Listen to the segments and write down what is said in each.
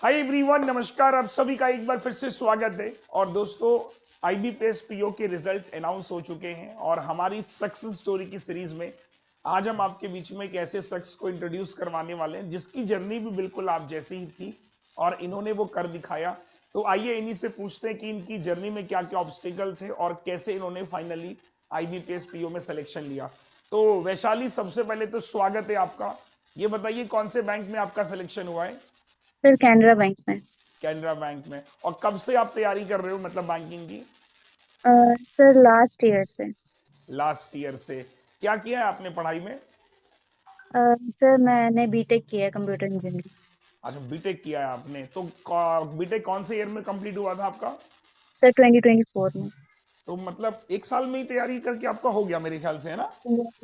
Hi everyone, नमस्कार। आप सभी का एक बार फिर से स्वागत है। और दोस्तों, आईबीपीएस पीओ के रिजल्ट अनाउंस हो चुके हैं और हमारी सक्सेस स्टोरी की सीरीज में आज हम आपके बीच में एक ऐसे शख्स को इंट्रोड्यूस करवाने वाले हैं जिसकी जर्नी भी बिल्कुल आप जैसी ही थी और इन्होंने वो कर दिखाया। तो आइए इन्हीं से पूछते हैं कि इनकी जर्नी में क्या क्या ऑब्स्टिकल थे और कैसे इन्होंने फाइनली आईबीपीएस पीओ में सिलेक्शन लिया। तो वैशाली, सबसे पहले तो स्वागत है आपका। ये बताइए कौन से बैंक में आपका सिलेक्शन हुआ है? सर कैनरा बैंक में। कैनरा बैंक में। और कब से आप तैयारी कर रहे हो, मतलब बैंकिंग की? सर लास्ट ईयर से। लास्ट ईयर से। क्या किया है आपने पढ़ाई में? सर मैंने बीटेक किया है कंप्यूटर इंजीनियरिंग। अच्छा, बीटेक किया है आपने तो बीटेक कौन से ईयर में कंप्लीट हुआ था आपका? सर 2024 में। तो मतलब एक साल में ही तैयारी करके आपका हो गया मेरे ख्याल से, है ना?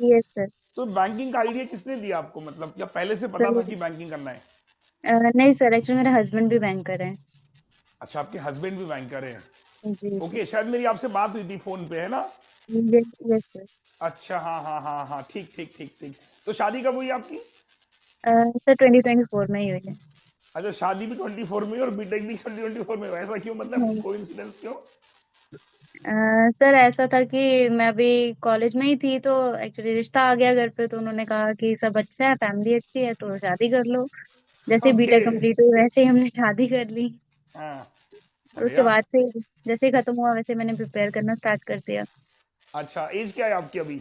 Yes sir. तो बैंकिंग का आइडिया किसने दिया आपको, मतलब क्या पहले से पता था सर कि बैंकिंग करना है? नहीं सर, एक्चुअली मेरे हस्बैंड भी बैंकर हैं। अच्छा, आपके हस्बैंड भी बैंकर हैं। जी जी। ओके, शायद मेरी आपसे बात हुई थी फोन पे, है ना? Yes yes sir. अच्छा, हाँ हाँ हाँ हाँ, ठीक ठीक ठीक ठीक। तो शादी कब हुई आपकी? सर 2024 में ही हुई है। अच्छा, शादी भी 24 में और बीटेक भी 2024 में हुआ। ऐसा क्यों, मतलब नहीं कोइंसिडेंस क्यों? सर, ऐसा था कि मैं अभी कॉलेज में ही थी तो एक्चुअली रिश्ता आ गया घर पे, तो उन्होंने कहा कि सब अच्छा है, फैमिली अच्छी है, तो शादी कर लो। जैसे ओके। बीटेक कंप्लीट हुई वैसे ही हमने शादी कर ली। हाँ। और उसके बढ़िया। बाद से जैसे ही खत्म हुआ वैसे मैंने प्रिपेयर करना स्टार्ट कर दिया। अच्छा, एज क्या है आपकी अभी?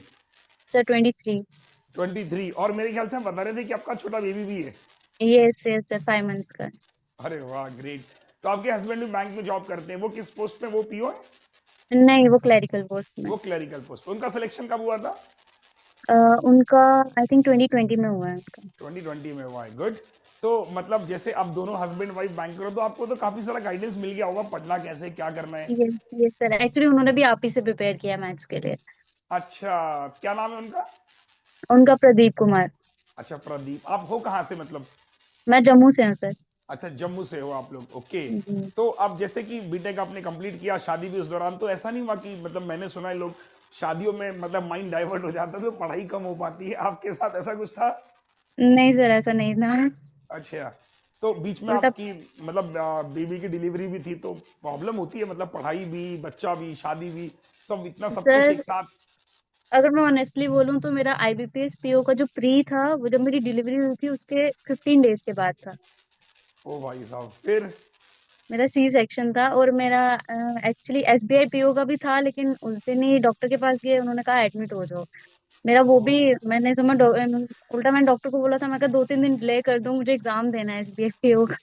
सर 23। 23। और मेरे ख्याल से हम बता रहे थे कि आपका छोटा बेबी भी है। यस यस सर, 5 मंथ्स का। अरे वाह, ग्रेट। तो आपके हस्बैंड भी बैंक में जॉब करते हैं, वो किस पोस्ट पे, वो पीओ है? नहीं, वो क्लरिकल पोस्ट में। वो क्लरिकल पोस्ट पे। उनका सिलेक्शन कब हुआ था? अ, उनका आई थिंक 2020 में हुआ है उनका। 2020 में हुआ है, गुड। तो मतलब जैसे अब दोनों हस्बैंड वाइफ बैंकर हो तो आपको तो काफी सारा गाइडेंस मिल गया होगा, पढ़ना कैसे, क्या करना है। यस यस सर, एक्चुअली उन्होंने भी आप ही से प्रिपेयर किया मैथ्स के लिए। अच्छा, क्या नाम है उनका? उनका प्रदीप कुमार। अच्छा, प्रदीप। आप हो कहाँ से, मतलब? मैं जम्मू से हूँ सर। अच्छा, जम्मू से हो आप लोग, ओके। जी। तो अब जैसे कि बीटेक आपने कंप्लीट किया, शादी भी उस दौरान, तो ऐसा नहीं हुआ कि, मतलब मैंने सुना है लोग शादियों में मतलब माइंड डाइवर्ट हो जाता है तो पढ़ाई कम हो पाती है, आपके साथ ऐसा कुछ था? नहीं सर, ऐसा नहीं था। अच्छा। तो बीच में उल्टा। आपकी मतलब बेबी की डिलीवरी भी थी तो प्रॉब्लम होती है, मतलब पढ़ाई भी, बच्चा भी, शादी भी, सब इतना सब कुछ सर एक साथ? अगर मैं ऑनेस्टली बोलूँ तो मेरा आईबीपीएस पीओ का जो प्री था वो जब मेरी डिलीवरी हुई थी उसके 15 डेज के बाद था। ओ भाई साहब, फिर? मेरा सी सेक्शन था और मेरा एक्चुअली एसबीआई पीओ का भी था, लेकिन उस दिन ही डॉक्टर के पास गए, उन्होंने कहा एडमिट हो जाओ। मेरा वो भी ओ। मैंने समझ उल्टा मैंने डॉक्टर को बोला था, मैं कहा 2-3 दिन डिले कर दो, मुझे एग्जाम देना है एसबीआई पीओ का।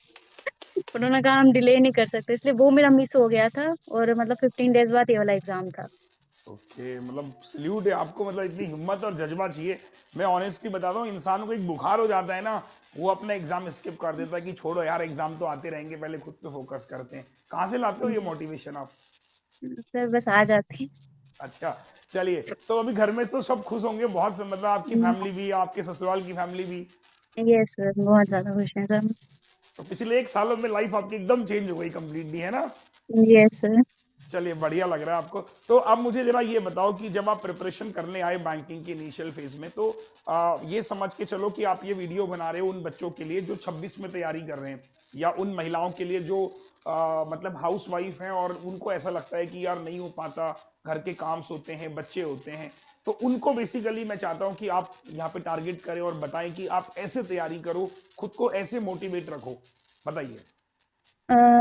उन्होंने कहा हम डिले नहीं कर सकते, इसलिए वो मेरा मिस हो गया था। और मतलब 15 डेज बाद ये वाला एग्जाम था। ओके, मतलब सल्यूट है आपको, मतलब इतनी हिम्मत और जज्बा चाहिए। मैं ऑनेस्टली बताता हूँ, इंसान को एक बुखार हो जाता है ना, वो अपना एग्जाम स्किप कर देता है कि छोड़ो यार, एग्जाम तो आते रहेंगे, पहले खुद पे फोकस करते हैं। कहाँ से लाते हो ये मोटिवेशन आप? सर बस आ जाती। अच्छा। चलिए। तो अभी घर में तो सब खुश होंगे बहुत, मतलब आपकी फैमिली भी, आपके ससुराल की फैमिली भी? यस सर, बहुत ज्यादा खुश हैं सर। तो पिछले एक सालों में लाइफ आपकी एकदम चेंज हो गई कंप्लीटली, है ना? Yes sir. चलिए, बढ़िया लग रहा है आपको। तो अब मुझे जरा ये बताओ कि जब आप प्रिपरेशन करने आए बैंकिंग की इनिशियल फेज में, तो ये समझ के चलो कि आप ये वीडियो बना रहे हो उन बच्चों के लिए जो 26 में तैयारी कर रहे हैं, या उन महिलाओं के लिए जो मतलब हाउस वाइफ हैं और उनको ऐसा लगता है कि यार नहीं हो पाता, घर के काम होते हैं, बच्चे होते हैं। तो उनको बेसिकली मैं चाहता हूं कि आप यहाँ पे टारगेट करें और बताएं कि आप ऐसे तैयारी करो, खुद को ऐसे मोटिवेट रखो। बताइए।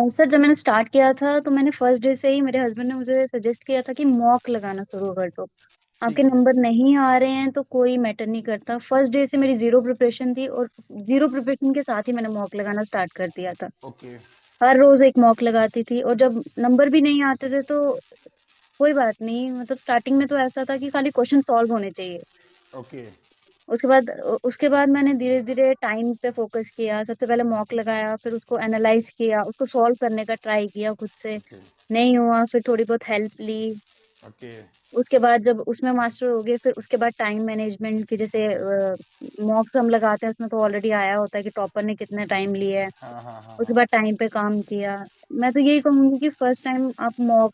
सर जब मैंने स्टार्ट किया था तो मैंने फर्स्ट डे से ही मेरे हस्बैंड ने मुझे सजेस्ट किया था कि मॉक लगाना शुरू कर दो। आपके ठीक है। नंबर नहीं आ रहे हैं तो कोई मैटर नहीं करता। फर्स्ट डे से मेरी जीरो प्रिपरेशन थी और जीरो प्रिपरेशन के साथ ही मैंने मॉक लगाना स्टार्ट कर दिया था। ओके। हर रोज एक मॉक लगाती थी और जब नंबर भी नहीं आते थे तो कोई बात नहीं, मतलब स्टार्टिंग में तो ऐसा था कि खाली क्वेश्चन सॉल्व होने चाहिए। ओके। उसके बाद मैंने धीरे धीरे टाइम पे फोकस किया। सबसे पहले मॉक लगाया, फिर उसको एनालाइज किया, उसको सॉल्व करने का ट्राई किया खुद से। ओके। नहीं हुआ, फिर थोड़ी बहुत हेल्प ली। ओके। उसके बाद जब उसमें मास्टर हो गए, फिर उसके बाद टाइम मैनेजमेंट की, जैसे मॉक्स हम लगाते हैं उसमें तो ऑलरेडी आया होता है कि टॉपर ने कितने टाइम लिया है। हाँ हाँ हाँ उसके हाँ। बाद टाइम पे काम किया। मैं तो यही कहूंगी कि फर्स्ट टाइम आप मॉक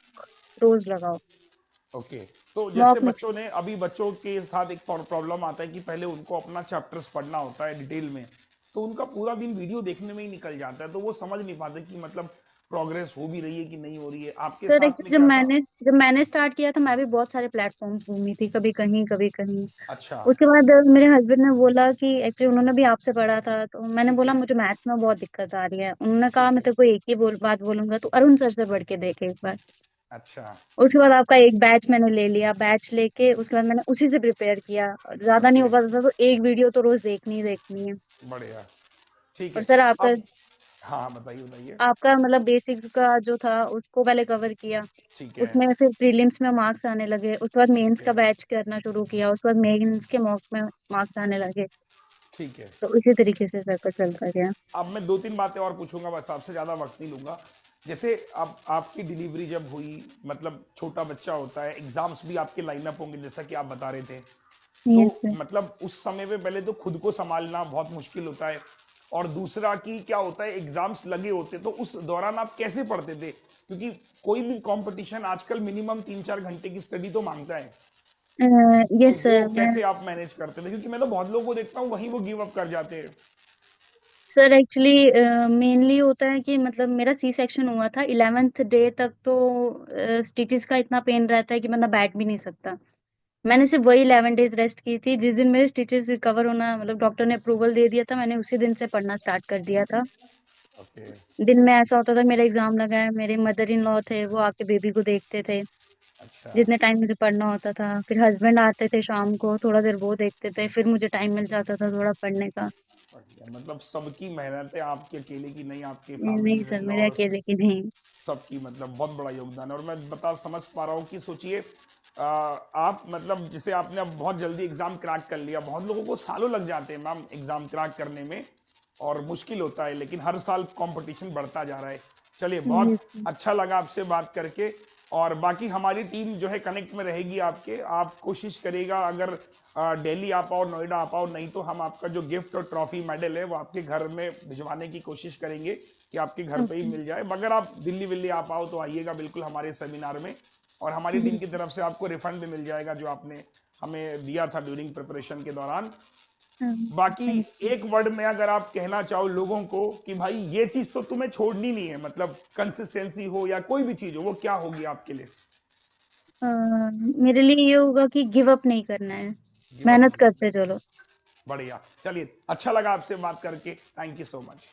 रोज लगाओ। ओके। तो जैसे मॉक में। बच्चों ने, अभी बच्चों के साथ एक प्रॉब्लम आता है कि पहले उनको अपना चैप्टर्स पढ़ना होता है डिटेल में, तो उनका पूरा दिन वीडियो देखने में ही निकल जाता है, तो वो समझ नहीं पाते कि मतलब प्रोग्रेस हो भी रही है कि नहीं हो रही है। आपके सर साथ में एक्चुअली क्या था? जब मैंने स्टार्ट किया था, मैं भी बहुत सारे प्लेटफॉर्म्स घूमी थी, कभी कहीं कभी कहीं। अच्छा। उसके बाद मेरे हस्बैंड ने बोला कि एक्चुअली उन्होंने भी आपसे पढ़ा था, तो मैंने ठीक बोला है। मुझे मैथ्स में बहुत दिक्कत आ रही है। उन्होंने कहा ठीक मैं है। तेरे को एक ही बात बोलूंगा, तो अरुण सर से पढ़ के देख एक बार। अच्छा। उसके बाद आपका एक बैच मैंने ले लिया, बैच लेके उसके बाद मैंने उसी से प्रिपेयर किया। ज्यादा नहीं ओके। हो पाता था, तो एक वीडियो तो रोज देखनी ही देखनी है। बढ़िया। ठीक और है। सर आपका अब हाँ हाँ, बताइए बताइए। आपका मतलब बेसिक्स का जो था उसको पहले कवर किया। ठीक है। उसमें फिर प्रीलिम्स में मार्क्स आने लगे, उसके बाद ठीक मेंस का है। बैच करना शुरू किया, उसके बाद मेंस के मॉक में मार्क्स आने लगे। ठीक है। तो इसी तरीके से सर्कल चलता गया। अब मैं दो तीन बातें और पूछूंगा, बस आपसे ज़्यादा वक्त नहीं लूंगा। जैसे अब आपकी डिलीवरी जब हुई, मतलब छोटा बच्चा होता है, एग्जाम्स भी आपके लाइनअप होंगे जैसा कि आप बता रहे थे, तो यस सर। मतलब उस समय पे पहले तो खुद को संभालना बहुत मुश्किल होता है, और दूसरा कि क्या होता है एग्जाम्स लगे होते, तो उस दौरान आप कैसे पढ़ते थे? क्योंकि कोई भी कंपटीशन आजकल मिनिमम 3-4 घंटे की स्टडी तो मांगता है। तो यस वो सर। मैं कैसे आप मैनेज करते थे? क्योंकि मैं तो बहुत लोगों को देखता हूँ वहीं वो गिव अप कर जाते हैं। सर एक्चुअली मेनली होता है कि मतलब मेरा सी सेक्शन हुआ था 11th डे तक, तो स्टिचेस का इतना पेन रहता है कि बंदा बैठ भी नहीं सकता। मैंने सिर्फ वही 11 डेज रेस्ट की थी। जिस दिन मेरे स्टिचेस रिकवर होना मतलब डॉक्टर ने अप्रूवल दे दिया था, मैंने उसी दिन से पढ़ना स्टार्ट कर दिया था। ओके। दिन में ऐसा होता था मेरा एग्जाम लगा है, मेरे मदर इन लॉ थे, वो आके बेबी को देखते थे अच्छा। जितने टाइम मुझे पढ़ना होता था। फिर हस्बैंड आते थे शाम को, थोड़ा देर वो देखते थे, फिर मुझे टाइम मिल जाता था थोड़ा पढ़ने का। बढ़िया। मतलब सबकी मेहनत है, आपके अकेले की नहीं, आपके नहीं फैमिलीज सर, इन मेरे लॉस अकेले की नहीं। सबकी मतलब बहुत बड़ा योगदान है। और मैं बता समझ पा रहा हूँ कि सोचिए, आप मतलब जिसे आपने अब बहुत जल्दी एग्जाम क्रैक कर लिया, बहुत लोगों को सालों लग जाते हैं मैम एग्जाम क्रैक करने में, और मुश्किल होता है, लेकिन हर साल कंपटीशन बढ़ता जा रहा है। चलिए, बहुत यस सर। अच्छा लगा आपसे बात करके। और बाकी हमारी टीम जो है कनेक्ट में रहेगी आपके, आप कोशिश करिएगा अगर दिल्ली आ पाओ, नोएडा आ पाओ, नहीं तो हम आपका जो गिफ्ट और ट्रॉफी मेडल है वो आपके घर में भिजवाने की कोशिश करेंगे कि आपके घर पे ही ओके। मिल जाए। मगर आप दिल्ली विल्ली आ पाओ तो आइएगा बिल्कुल हमारे सेमिनार में, और हमारी टीम की तरफ से आपको रिफंड भी मिल जाएगा जो आपने हमें दिया था ड्यूरिंग प्रिपरेशन के दौरान। बाकी थैंक यू। एक वर्ड में अगर आप कहना चाहो लोगों को कि भाई ये चीज तो तुम्हें छोड़नी नहीं है, मतलब कंसिस्टेंसी हो या कोई भी चीज हो, वो क्या होगी आपके लिए? मेरे लिए ये होगा कि गिव अप नहीं करना है, गिव अप मेहनत नहीं करते करना। चलो। बढ़िया। चलिए, अच्छा लगा आपसे बात करके। Thank you so much.